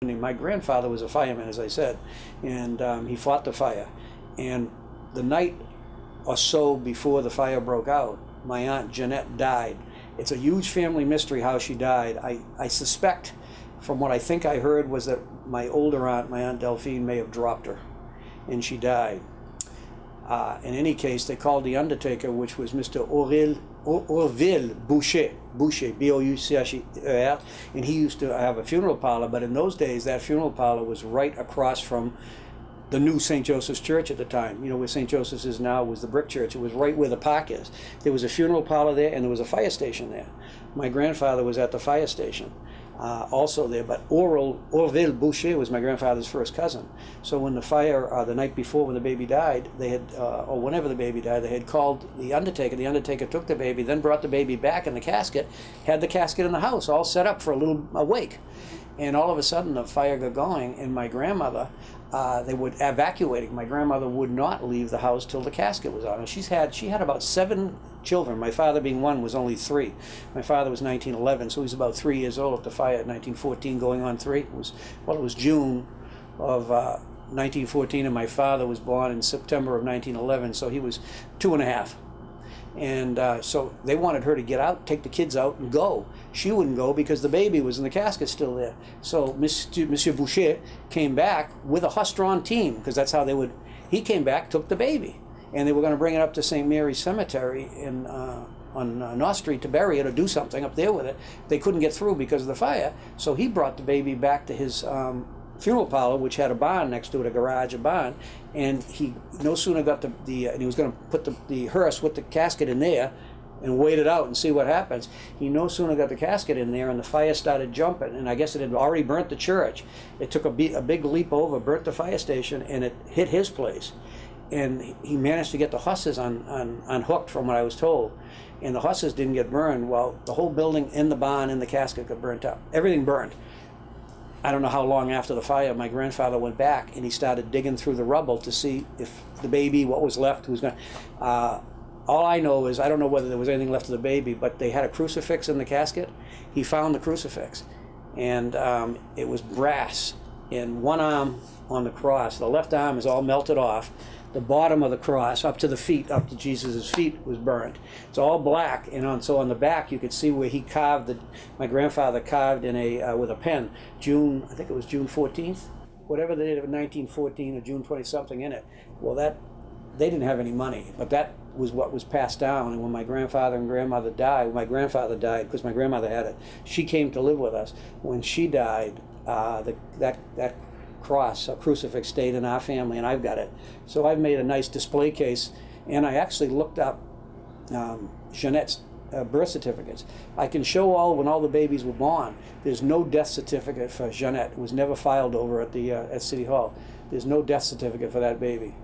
My grandfather was a fireman, as I said, and he fought the fire. And the night or so before the fire broke out, my Aunt Jeanette died. It's a huge family mystery how she died. I suspect, from what I think I heard, was that my older aunt, my Aunt Delphine, may have dropped her, and she died. In any case, they called the undertaker, which was Mr. Orville Boucher, B-O-U-C-H-E-R, and he used to have a funeral parlor, but in those days, that funeral parlor was right across from the new St. Joseph's Church at the time. You know, where St. Joseph's is now was the brick church. It was right where the park is. There was a funeral parlor there, and there was a fire station there. My grandfather was at the fire station also there, but Orville Boucher was my grandfather's first cousin. So when the fire, the night before when the baby died, they had, or whenever the baby died, they had called the undertaker. The undertaker took the baby, then brought the baby back in the casket, had the casket in the house, all set up for a little wake. And all of a sudden the fire got going, and my grandmother, they were evacuating. My grandmother would not leave the house till the casket was on. And she had about 7 children. My father, being one, was only 3. My father was 1911, so he was about 3 years old at the fire at 1914, going on 3. It was June of 1914, and my father was born in September of 1911, so he was 2 and a half. And so they wanted her to get out, take the kids out, and go. She wouldn't go because the baby was in the casket still there. So Monsieur Boucher came back with a horse-drawn team, because that's how they would. He came back, took the baby, and they were going to bring it up to St. Mary's Cemetery on North Street to bury it or do something up there with it. They couldn't get through because of the fire, so he brought the baby back to his funeral parlor, which had a barn next to it, a garage, a barn, and he no sooner got and he was going to put the hearse with the casket in there and wait it out and see what happens. He no sooner got the casket in there, and the fire started jumping, and I guess it had already burnt the church. It took a big leap over, burnt the fire station, and it hit his place. And he managed to get the horses unhooked, from what I was told. And the horses didn't get burned. Well, the whole building and the barn and the casket got burnt up. Everything burned. I don't know how long after the fire my grandfather went back, and he started digging through the rubble to see if the baby, what was left, who was going to... all I know is, I don't know whether there was anything left of the baby, but they had a crucifix in the casket. He found the crucifix, and it was brass, and one arm on the cross. The left arm is all melted off. The bottom of the cross, up to the feet, up to Jesus' feet, was burnt. It's all black, and so on the back you could see where he carved, my grandfather carved with a pen, I think it was June 14th, whatever the date of 1914, or June 20-something in it. Well, they didn't have any money, but that was what was passed down. And when my grandfather and grandmother died, my grandfather died because my grandmother had it. She came to live with us. When she died, that cross, a crucifix, stayed in our family, and I've got it. So I've made a nice display case, and I actually looked up Jeanette's birth certificates. I can show when all the babies were born. There's no death certificate for Jeanette. It was never filed over at the at City Hall. There's no death certificate for that baby.